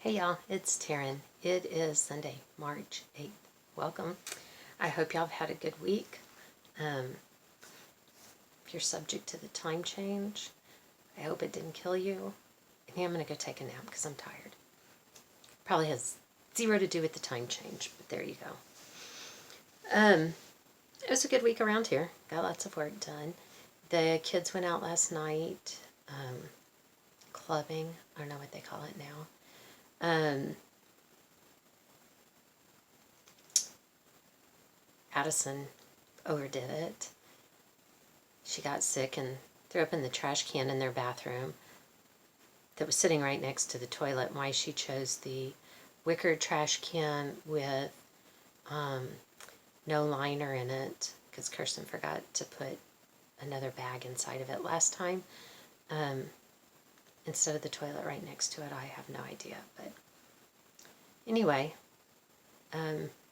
Hey y'all, it's Taryn. It is Sunday, March 8th. Welcome. I hope y'all have had a good week. If you're subject to the time change, I hope it didn't kill you. And yeah, I'm going to go take a nap because I'm tired. Probably has zero to do with the time change, but there you go. It was a good week around here. Got lots of work done. The kids went out last night, clubbing. I don't know what they call it now. Addison overdid it. She got sick and threw up in the trash can in their bathroom that was sitting right next to the toilet. Why she chose the wicker trash can with no liner in it, because Kirsten forgot to put another bag inside of it last time, instead of the toilet right next to it. I have no idea, but anyway,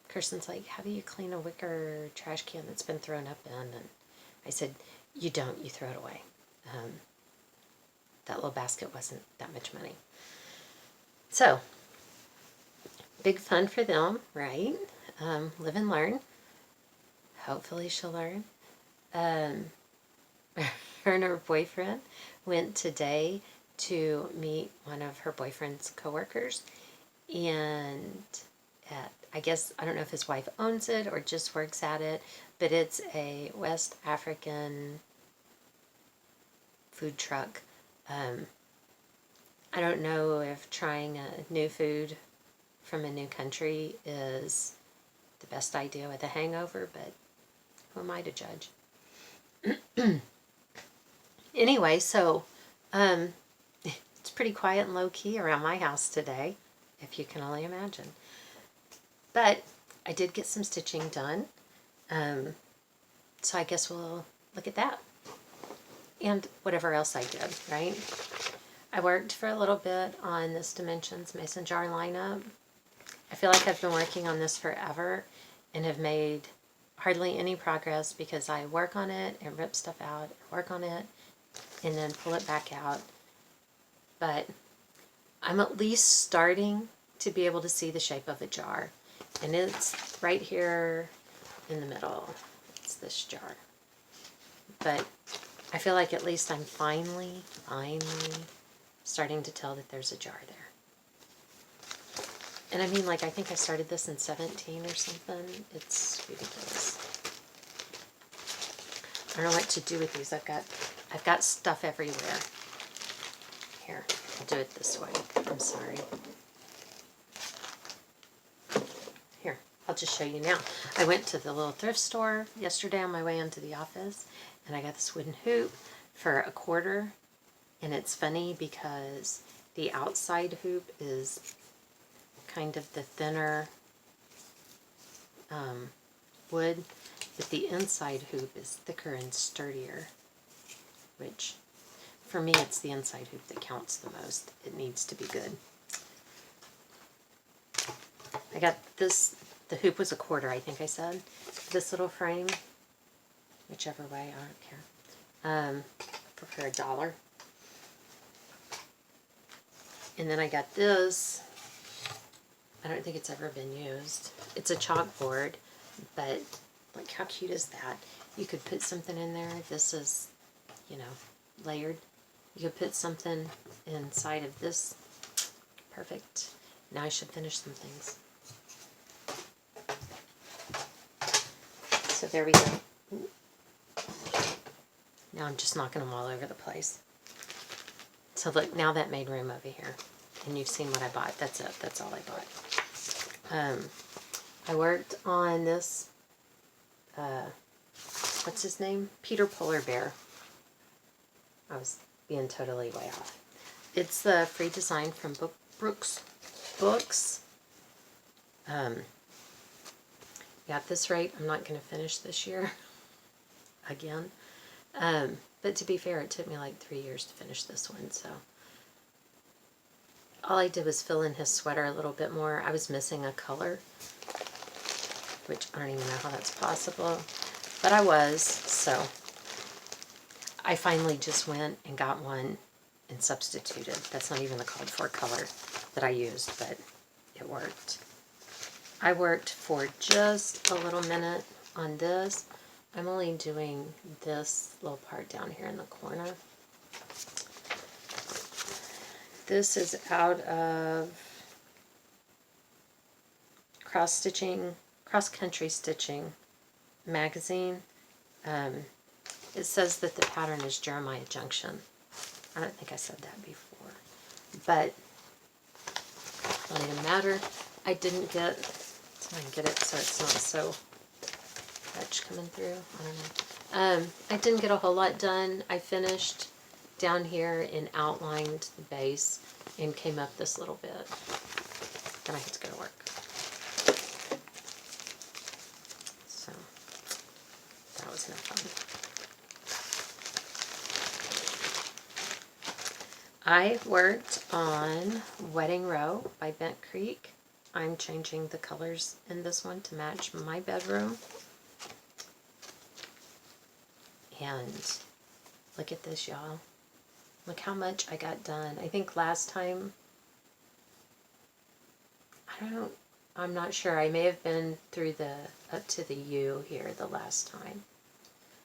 Kirsten's like, how do you clean a wicker trash can that's been thrown up in? And I said, you don't, you throw it away. That little basket wasn't that much money. So, big fun for them, right? Live and learn. Hopefully she'll learn. Her and her boyfriend went today to meet one of her boyfriend's coworkers, and I guess, I don't know if his wife owns it or just works at it, but it's a West African food truck. I don't know if trying a new food from a new country is the best idea with a hangover, but who am I to judge? Anyway, so it's pretty quiet and low-key around my house today, if you can only imagine. But I did get some stitching done, so I guess we'll look at that. And whatever else I did, right? I worked for a little bit on this Dimensions mason jar lineup. I feel like I've been working on this forever and have made hardly any progress because I work on it and rip stuff out, work on it, and then pull it back out. But I'm at least starting to be able to see the shape of a jar. And it's right here in the middle. It's this jar. But I feel like at least I'm finally starting to tell that there's a jar there. And I mean, like, I think I started this in 17 or something. It's ridiculous. I don't know what to do with these. I've got stuff everywhere. Here, I'll do it this way. I'm sorry. Here, I'll just show you now. I went to the little thrift store yesterday on my way into the office, and I got this wooden hoop for $1. And it's funny because the outside hoop is kind of the thinner wood, but the inside hoop is thicker and sturdier, which for me it's the inside hoop that counts the most. It needs to be good. I got this, the hoop was $1, I think I said. This little frame, whichever way, I don't care, for $1. And then I got this. I don't think it's ever been used. It's a chalkboard, but like, how cute is that? You could put something in there. This is, you know, layered. You could put something inside of this. Perfect. Now I should finish some things. So there we go. Ooh. Now I'm just knocking them all over the place. So look, now that made room over here. And you've seen what I bought. That's it. That's all I bought. I worked on this, what's his name? Peter Polar Bear. I was being totally way off. It's the free design from Brooks Books. At this rate, I'm not going to finish this year again. But to be fair, it took me like 3 years to finish this one, so. All I did was fill in his sweater a little bit more. I was missing a color, which I don't even know how that's possible, but I was, so I finally just went and got one and substituted. That's not even the called for color that I used, but it worked. I worked for just a little minute on this. I'm only doing this little part down here in the corner. This is out of Cross Country Stitching magazine. It says that the pattern is Jeremiah Junction. I don't think I said that before, but it doesn't even matter. I didn't get, so I can get it so it's not so much coming through. I don't know. I didn't get a whole lot done. I finished down here and outlined the base and came up this little bit. Then I had to go to work. So that was no fun. I worked on Wedding Row by Bent Creek. I'm changing the colors in this one to match my bedroom. And look at this, y'all. Look how much I got done. I think last time, I'm not sure. I may have been through the, up to the U here the last time.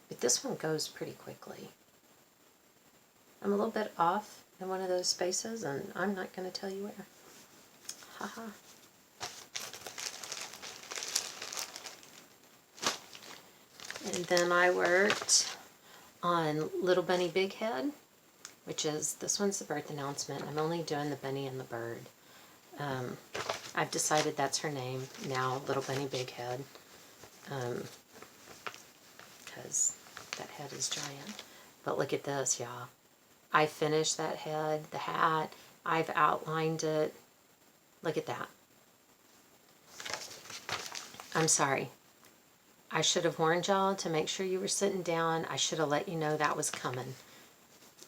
But this one goes pretty quickly. I'm a little bit off in one of those spaces, and I'm not going to tell you where. Haha. And then I worked on Little Bunny Big Head, which is, this one's the birth announcement. I'm only doing the bunny and the bird. I've decided that's her name now, Little Bunny Big Head, because that head is giant. But look at this, y'all. I finished that head, the hat. I've outlined it. Look at that. I'm sorry. I should have warned y'all to make sure you were sitting down. I should have let you know that was coming.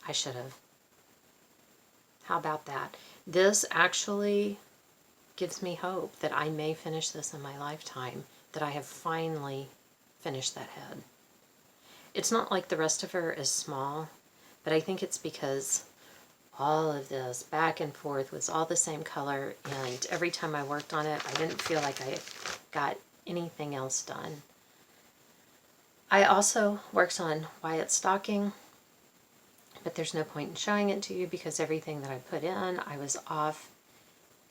I should have. How about that? This actually gives me hope that I may finish this in my lifetime, that I have finally finished that head. It's not like the rest of her is small, but I think it's because all of this back and forth was all the same color, and every time I worked on it, I didn't feel like I got anything else done. I also worked on Wyatt's stocking, but there's no point in showing it to you because everything that I put in, I was off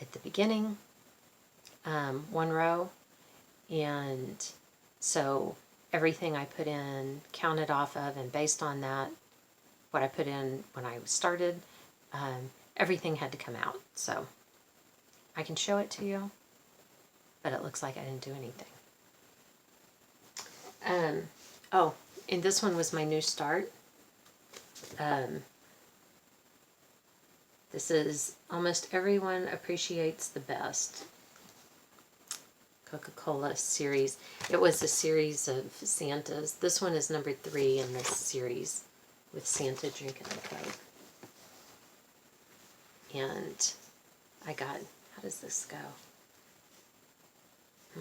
at the beginning, one row, and so everything I put in counted off of, and based on that, what I put in when I started, everything had to come out. So I can show it to you, but it looks like I didn't do anything. Oh, and this one was my new start. This is Almost Everyone Appreciates the Best. Coca-Cola series. It was a series of Santas. This one is number 3 in this series with Santa drinking a Coke. And I got, how does this go? I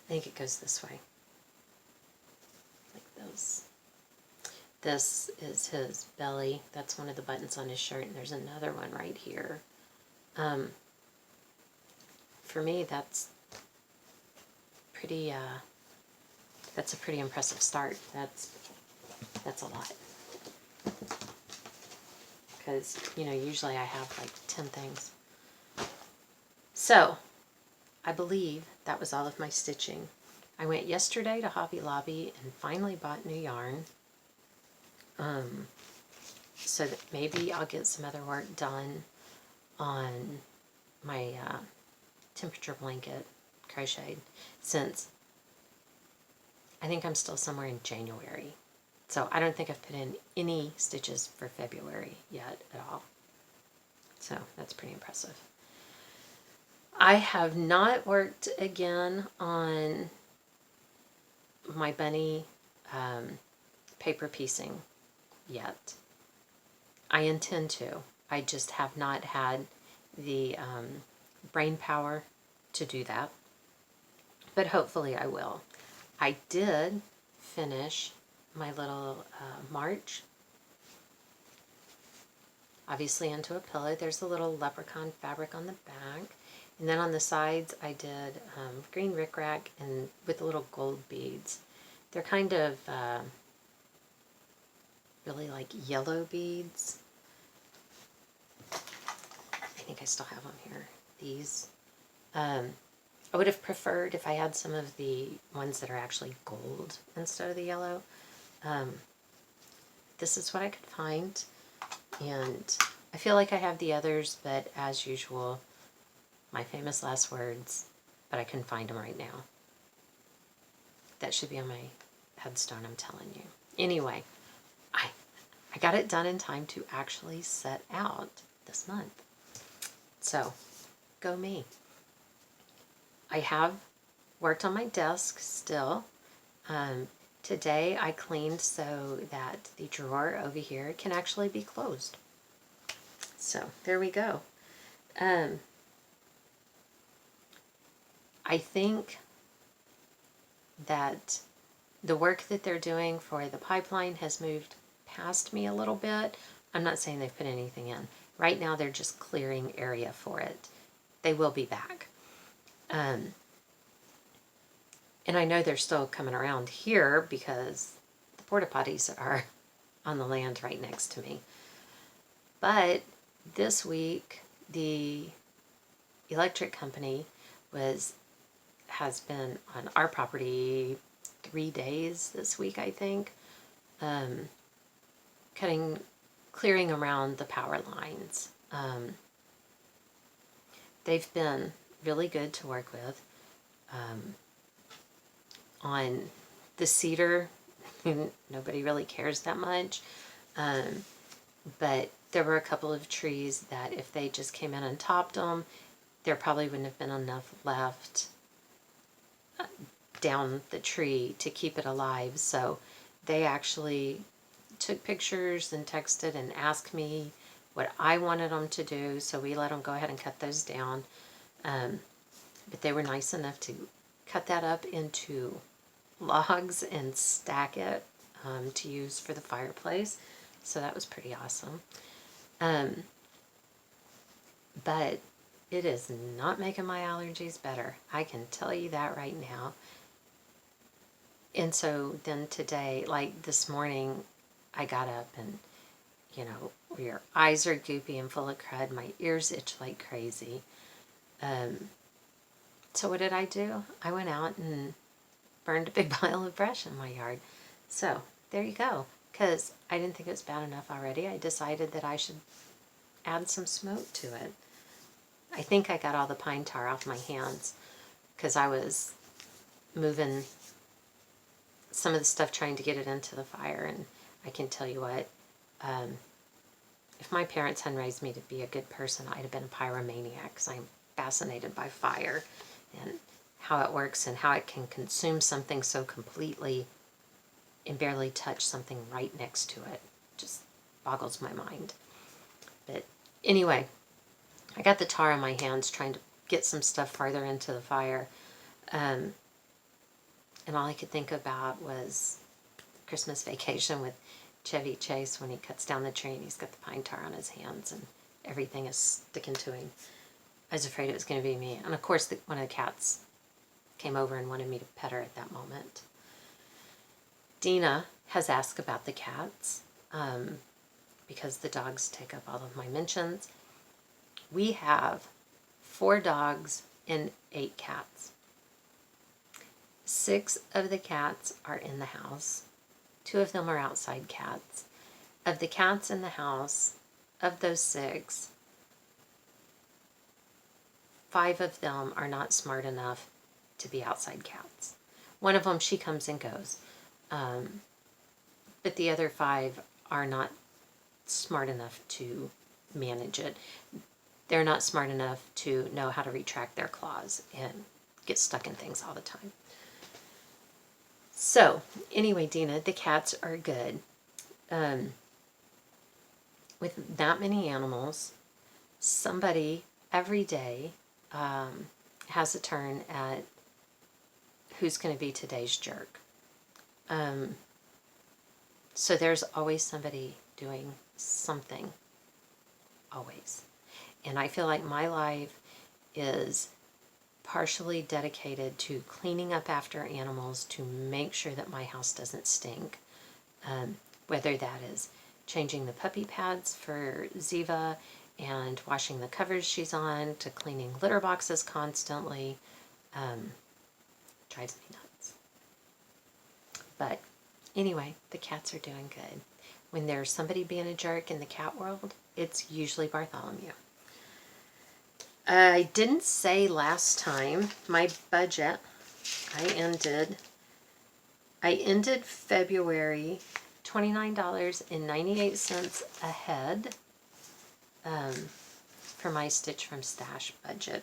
think it goes this way. Like this. This is his belly. That's one of the buttons on his shirt, and there's another one right here. For me, that's pretty, that's a pretty impressive start. That's a lot. Because, you know, usually I have like 10 things. So, I believe that was all of my stitching. I went yesterday to Hobby Lobby and finally bought new yarn. So that maybe I'll get some other work done on my temperature blanket crocheted, since I think I'm still somewhere in January. So I don't think I've put in any stitches for February yet at all. So that's pretty impressive. I have not worked again on my bunny paper piecing yet. I intend to. I just have not had the brain power to do that. But hopefully I will. I did finish my little march. obviously into a pillow. There's a little leprechaun fabric on the back. And then on the sides, I did green rickrack and with little gold beads. They're kind of really like yellow beads. I think I still have them here. These. I would have preferred if I had some of the ones that are actually gold instead of the yellow. This is what I could find. And I feel like I have the others, but as usual, my famous last words, but I couldn't find them right now. That should be on my headstone, I'm telling you. Anyway, I got it done in time to actually set out this month. So, go me. I have worked on my desk still. Today I cleaned so that the drawer over here can actually be closed. So, there we go. I think that the work that they're doing for the pipeline has moved past me a little bit. I'm not saying they've put anything in. Right now they're just clearing area for it. They will be back. And I know they're still coming around here because the porta potties are on the land right next to me. But this week, the electric company has been on our property 3 days this week, I think, clearing around the power lines. They've been really good to work with. On the cedar, nobody really cares that much, but there were a couple of trees that if they just came in and topped them, there probably wouldn't have been enough left down the tree to keep it alive. So they actually took pictures and texted and asked me what I wanted them to do. So we let them go ahead and cut those down. But they were nice enough to cut that up into logs and stack it to use for the fireplace. So that was pretty awesome. But it is not making my allergies better. I can tell you that right now. And so then today, like this morning, I got up and, you know, your eyes are goopy and full of crud. My ears itch like crazy. So what did I do? I went out and burned a big pile of brush in my yard. So there you go. Because I didn't think it was bad enough already. I decided that I should add some smoke to it. I think I got all the pine tar off my hands because I was moving some of the stuff trying to get it into the fire. And I can tell you what, if my parents hadn't raised me to be a good person, I'd have been a pyromaniac because I'm fascinated by fire and how it works and how it can consume something so completely and barely touch something right next to it. Just boggles my mind. But anyway, I got the tar on my hands trying to get some stuff farther into the fire. And all I could think about was Christmas Vacation with Chevy Chase when he cuts down the tree and he's got the pine tar on his hands and everything is sticking to him. I was afraid it was going to be me. And of course, one of the cats came over and wanted me to pet her at that moment. Dina has asked about the cats because the dogs take up all of my mentions. We have 4 dogs and 8 cats. 6 of the cats are in the house. 2 of them are outside cats. Of the cats in the house, of those 6, 5 of them are not smart enough to be outside cats. One of them, she comes and goes. But the other 5 are not smart enough to manage it. They're not smart enough to know how to retract their claws and get stuck in things all the time. So, anyway, Dina, the cats are good. With that many animals, somebody every day has a turn at who's going to be today's jerk. So there's always somebody doing something always. And I feel like my life is partially dedicated to cleaning up after animals to make sure that my house doesn't stink. Whether that is changing the puppy pads for Ziva and washing the covers she's on, to cleaning litter boxes constantly. Drives me nuts. But anyway, the cats are doing good. When there's somebody being a jerk in the cat world, it's usually Bartholomew. I didn't say last time my budget. I ended February $29.98 ahead for my Stitch from Stash budget.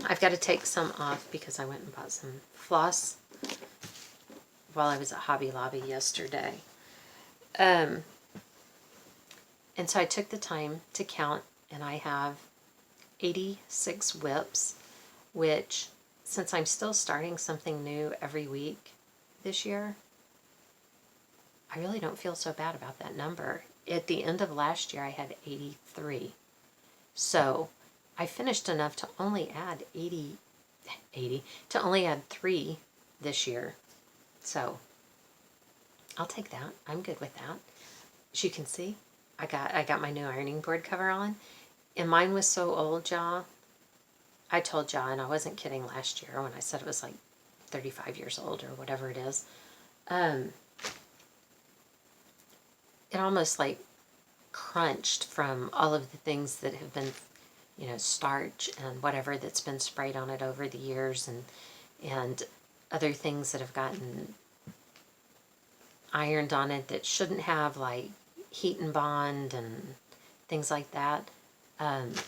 I've got to take some off because I went and bought some floss while I was at Hobby Lobby yesterday. And so I took the time to count, and I have 86 whips, which, since I'm still starting something new every week this year, I really don't feel so bad about that number. At the end of last year, I had 83. So I finished enough to only add 80, to only add 3 this year. So I'll take that. I'm good with that. As you can see, I got my new ironing board cover on, and mine was so old, y'all. I told y'all, and I wasn't kidding last year when I said it was like 35 years old or whatever it is. It almost like crunched from all of the things that have been, starch and whatever that's been sprayed on it over the years, and other things that have gotten ironed on it that shouldn't have, like heat and bond and things like that. And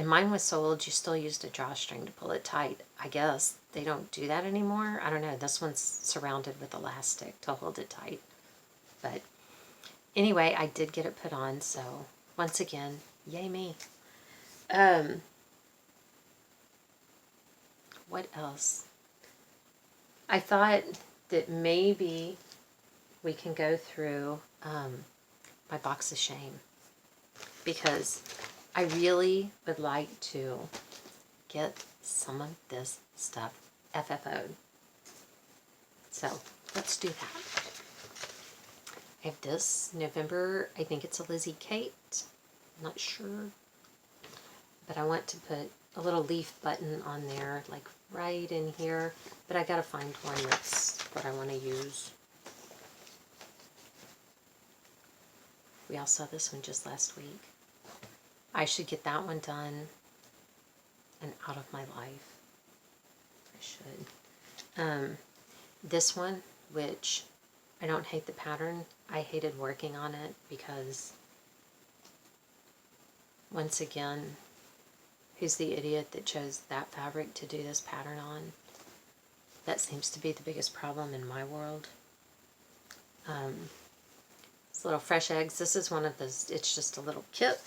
mine was so old, you still used a drawstring to pull it tight. I guess they don't do that anymore. I don't know. This one's surrounded with elastic to hold it tight. But anyway, I did get it put on, so once again, yay me. What else? I thought that maybe we can go through my box of shame, because I really would like to get some of this stuff FFO'd. So let's do that. I have this November, I think it's a Lizzie Kate, I'm not sure. But I want to put a little leaf button on there, like right in here. But I gotta find one that's what I want to use. We all saw this one just last week. I should get that one done and out of my life. I should. This one, which I don't hate the pattern. I hated working on it because, once again, who's the idiot that chose that fabric to do this pattern on? That seems to be the biggest problem in my world. It's little fresh eggs. This is one of those, it's just a little kit.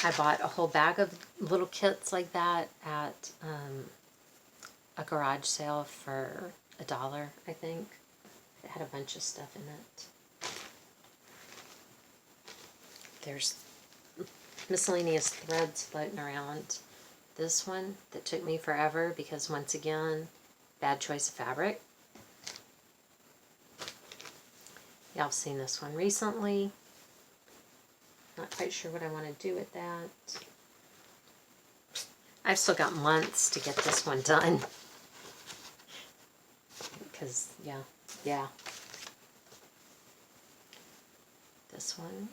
I bought a whole bag of little kits like that at a garage sale for $1, I think. It had a bunch of stuff in it. There's miscellaneous threads floating around. This one that took me forever because, once again, bad choice of fabric. Y'all have seen this one recently. Not quite sure what I want to do with that. I've still got months to get this one done. Because, yeah. This one.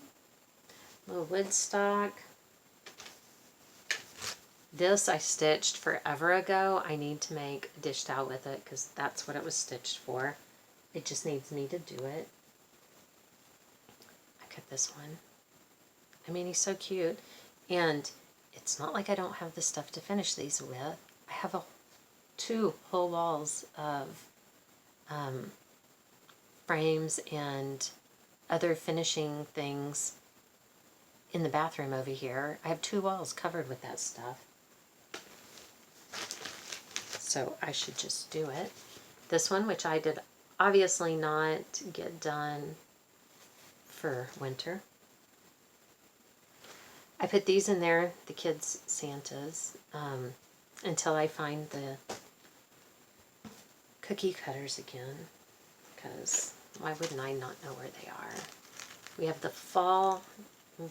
Little wood stock. This I stitched forever ago. I need to make a dish towel with it because that's what it was stitched for. It just needs me to do it. I cut this one. I mean, he's so cute. And it's not like I don't have the stuff to finish these with. I have 2 whole walls of frames and other finishing things in the bathroom over here. I have 2 walls covered with that stuff. So I should just do it. This one, which I did obviously not get done for winter. I put these in there, the kids' Santas, until I find the cookie cutters again, because why wouldn't I not know where they are? We have the fall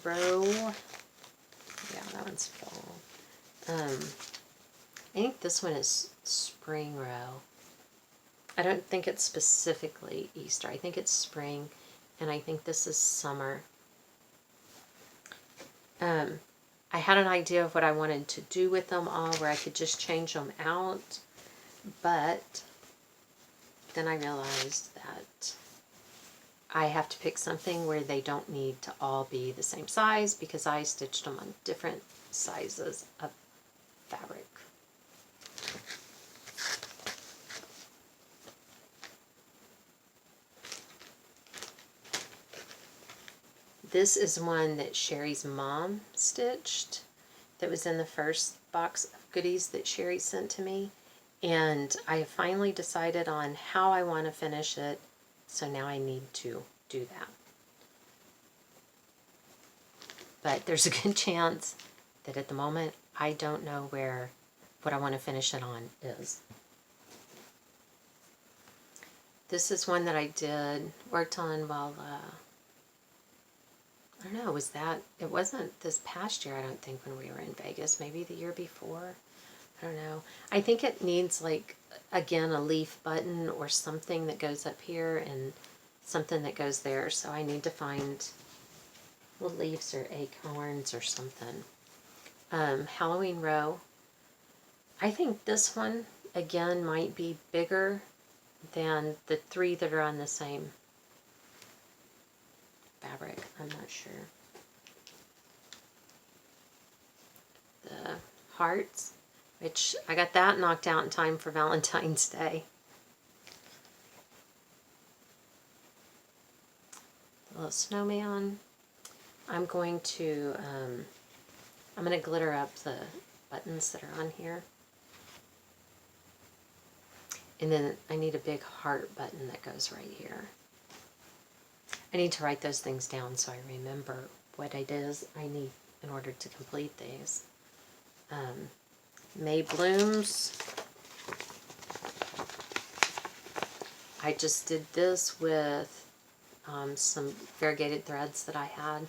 row. Yeah, that one's fall. I think this one is spring row. I don't think it's specifically Easter. I think it's spring, and I think this is summer. I had an idea of what I wanted to do with them all, where I could just change them out, but then I realized that I have to pick something where they don't need to all be the same size, because I stitched them on different sizes of fabric. This is one that Sherry's mom stitched that was in the first box of goodies that Sherry sent to me. And I have finally decided on how I want to finish it, so now I need to do that. But there's a good chance that at the moment I don't know what I want to finish it on is. This is one that I worked on while, I don't know, it wasn't this past year, I don't think, when we were in Vegas, maybe the year before. I don't know. I think it needs, like, again, a leaf button or something that goes up here and something that goes there. So I need to find little leaves or acorns or something. Halloween row. I think this one, again, might be bigger than the 3 that are on the same fabric. I'm not sure. The hearts, which I got that knocked out in time for Valentine's Day. The little snowman. I'm going to glitter up the buttons that are on here. And then I need a big heart button that goes right here. I need to write those things down so I remember what it is I need in order to complete these. May blooms. I just did this with some variegated threads that I had.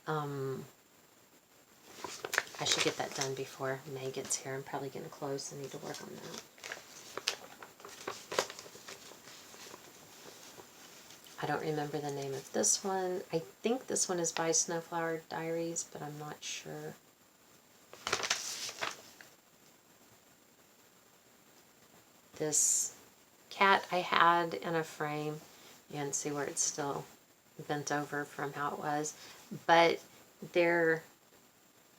I should get that done before May gets here. I'm probably getting close. I need to work on that. I don't remember the name of this one. I think this one is by Snowflower Diaries, but I'm not sure. This cat I had in a frame. You can see where it's still bent over from how it was. But there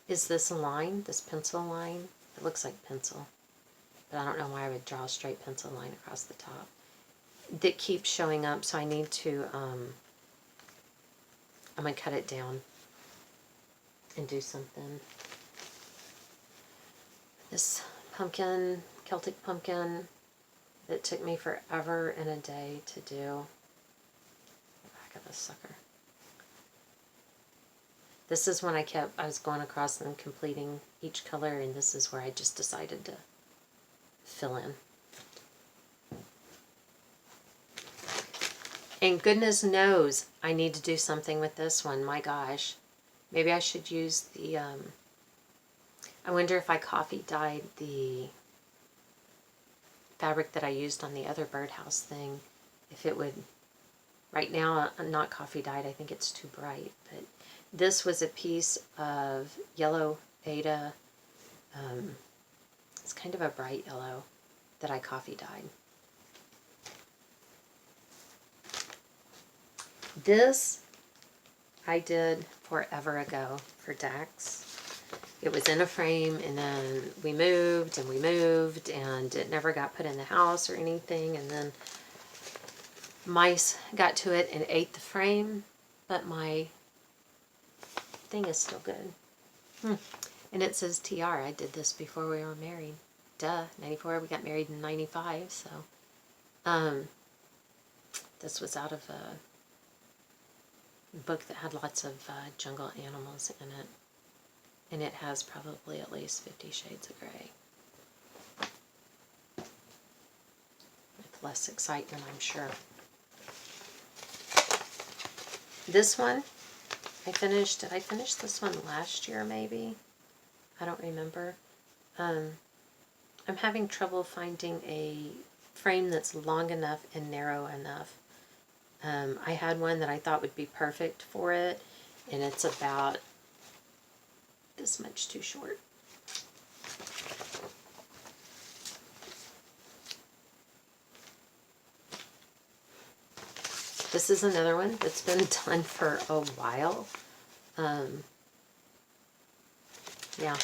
is this line, this pencil line. It looks like pencil, but I don't know why I would draw a straight pencil line across the top. That keeps showing up, so I need to, I'm going to cut it down and do something. This pumpkin, Celtic pumpkin, that took me forever and a day to do. The back of this sucker. This is when I was going across and completing each color, and this is where I just decided to fill in. And goodness knows I need to do something with this one. My gosh. Maybe I should use the, I wonder if I coffee dyed the fabric that I used on the other birdhouse thing. If it would, right now I'm not coffee dyed. I think it's too bright. But this was a piece of yellow Aida. It's kind of a bright yellow that I coffee dyed. This I did forever ago for Dax. It was in a frame, and then we moved, and it never got put in the house or anything, and then mice got to it and ate the frame, but my thing is still good. And it says TR. I did this before we were married. Duh, 94. We got married in 95, so. This was out of a book that had lots of jungle animals in it. And it has probably at least 50 Shades of Grey. With less excitement, I'm sure. This one, did I finish this one last year maybe? I don't remember. I'm having trouble finding a frame that's long enough and narrow enough. I had one that I thought would be perfect for it, and it's about this much too short. This is another one that's been done for a while. Yeah,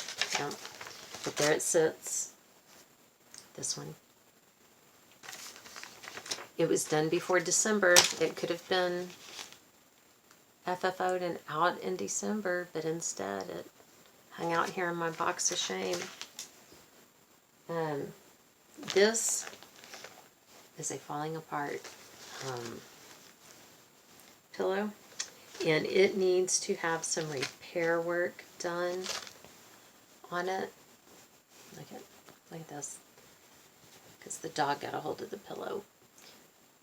but there it sits. This one. It was done before December. It could have been FFO'd and out in December, but instead it hung out here in my box of shame. This is a falling apart pillow, and it needs to have some repair work done on it. Look at this, because the dog got a hold of the pillow.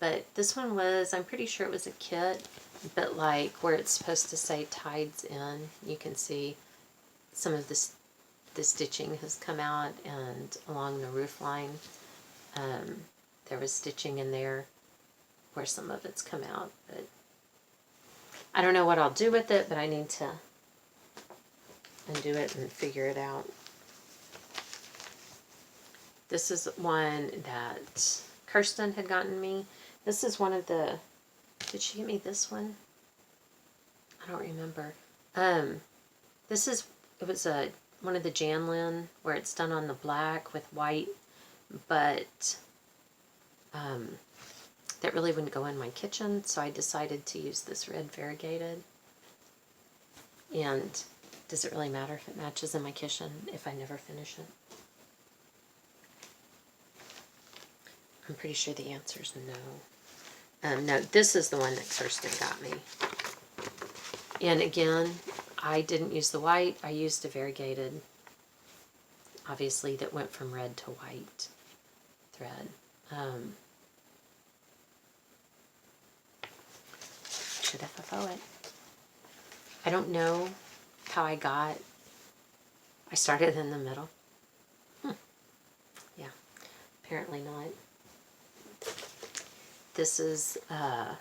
But this one was, I'm pretty sure it was a kit, but like where it's supposed to say Tides In, you can see some of this, the stitching has come out, and along the roof line, there was stitching in there where some of it's come out. But I don't know what I'll do with it, but I need to undo it and figure it out. This is one that Kirsten had gotten me. This is one of the, did she get me this one? I don't remember. This is, it was one of the Janlin where it's done on the black with white, but that really wouldn't go in my kitchen, so I decided to use this red variegated. And does it really matter if it matches in my kitchen if I never finish it? I'm pretty sure the answer is no. No, this is the one that Kirsten got me. And again, I didn't use the white. I used a variegated, obviously, that went from red to white thread. Should FFO it. I don't know how I started in the middle. Yeah, apparently not. This is, I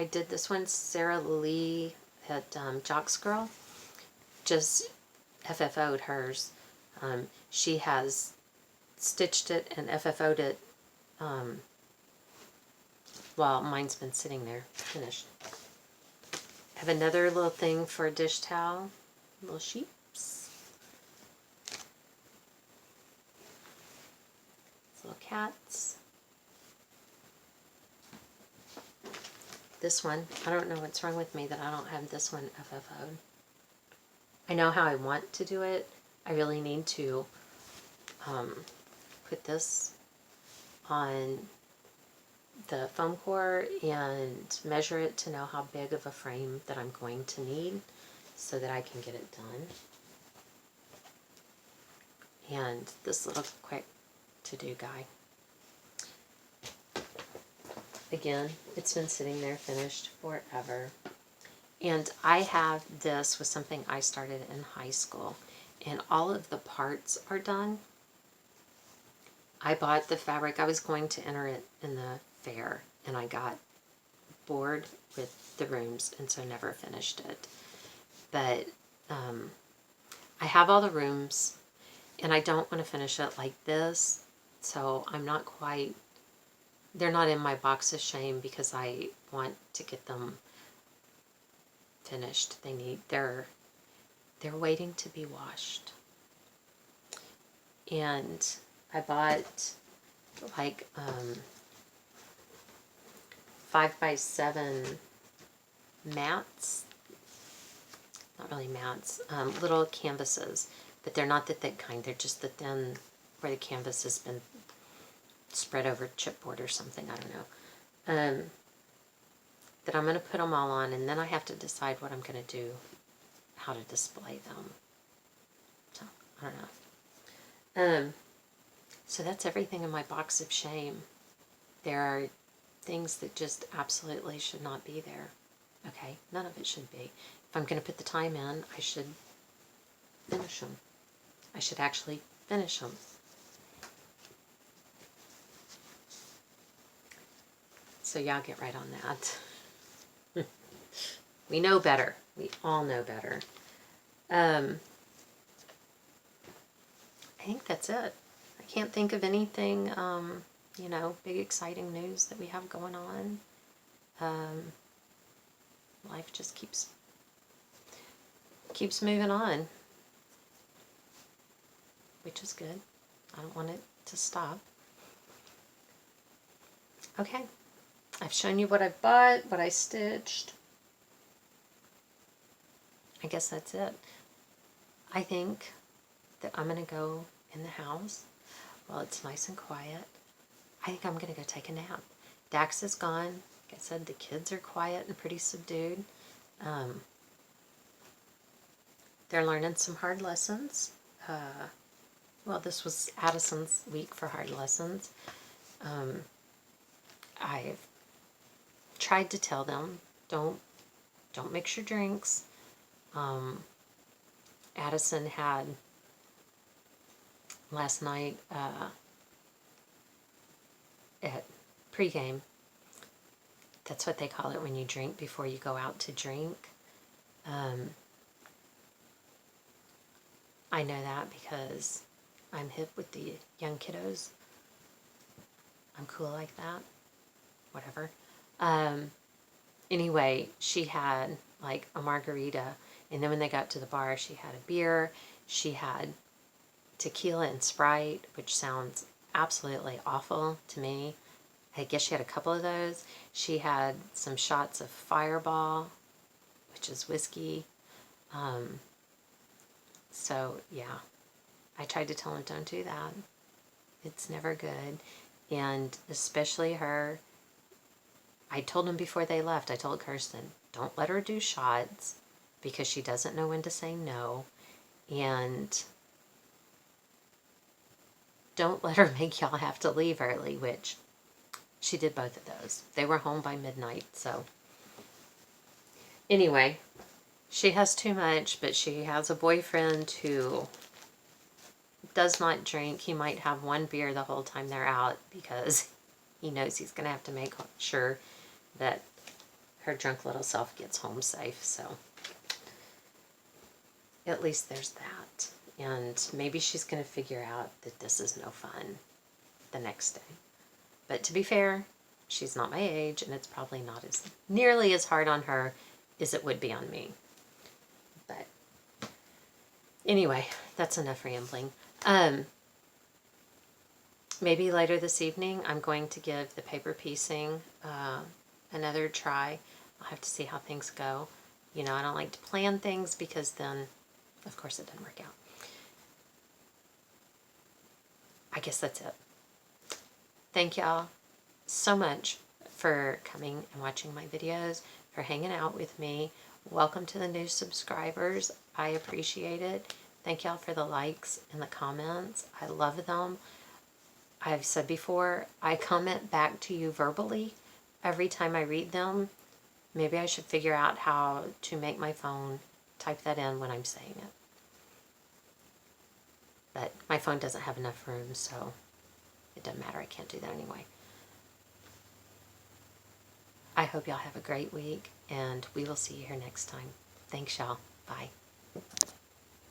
did this one, Sarah Lee at Jock's Girl, just FFO'd hers. She has stitched it and FFO'd it while mine's been sitting there, finished. I have another little thing for a dish towel, little sheeps. Little cats. This one, I don't know what's wrong with me that I don't have this one FFO'd. I know how I want to do it. I really need to put this on the foam core and measure it to know how big of a frame that I'm going to need so that I can get it done. And this little quick to-do guy. Again, it's been sitting there finished forever. And I have this with something I started in high school, and all of the parts are done. I bought the fabric. I was going to enter it in the fair, and I got bored with the rooms, and so never finished it. But I have all the rooms, and I don't want to finish it like this, so I'm not quite, they're not in my box of shame because I want to get them finished. They're waiting to be washed. And I bought like 5x7 mats, not really mats, little canvases, but they're not the thick kind, they're just the thin where the canvas has been spread over chipboard or something, I don't know. that I'm going to put them all on, and then I have to decide what I'm going to do, how to display them. So, I don't know. So that's everything in my box of shame. There are things that just absolutely should not be there. Okay, none of it should be. If I'm going to put the time in, I should finish them. I should actually finish them. So y'all get right on that. We know better. We all know better. I think that's it. I can't think of anything, you know, big exciting news that we have going on. Life just keeps moving on, which is good. I don't want it to stop. Okay, I've shown you what I bought, what I stitched. I guess that's it. I think that I'm going to go in the house while it's nice and quiet. I think I'm going to go take a nap. Dax is gone. Like I said, the kids are quiet and pretty subdued. They're learning some hard lessons. Well, this was Addison's week for hard lessons. I've tried to tell them, don't mix your drinks. Addison had last night at pregame. That's what they call it when you drink before you go out to drink. I know that because I'm hip with the young kiddos. I'm cool like that. Whatever. Anyway, she had like a margarita, and then when they got to the bar, she had a beer. She had tequila and Sprite, which sounds absolutely awful to me. I guess she had a couple of those. She had some shots of Fireball, which is whiskey. So, yeah. I tried to tell him, don't do that. It's never good. And especially her, I told him before they left, I told Kirsten, don't let her do shots because she doesn't know when to say no. And don't let her make y'all have to leave early, which she did both of those. They were home by midnight, so. Anyway, she has too much, but she has a boyfriend who does not drink. He might have one beer the whole time they're out because he knows he's going to have to make sure that her drunk little self gets home safe. So at least there's that. And maybe she's going to figure out that this is no fun the next day. But to be fair, she's not my age, and it's probably not as nearly as hard on her as it would be on me. But anyway, that's enough rambling. Maybe later this evening, I'm going to give the paper piecing another try. I'll have to see how things go. You know, I don't like to plan things because then, of course, it doesn't work out. I guess that's it. Thank y'all so much for coming and watching my videos, for hanging out with me. Welcome to the new subscribers. I appreciate it. Thank y'all for the likes and the comments. I love them. I've said before, I comment back to you verbally every time I read them. Maybe I should figure out how to make my phone type that in when I'm saying it. But my phone doesn't have enough room, so it doesn't matter. I can't do that anyway. I hope y'all have a great week, and we will see you here next time. Thanks, y'all. Bye.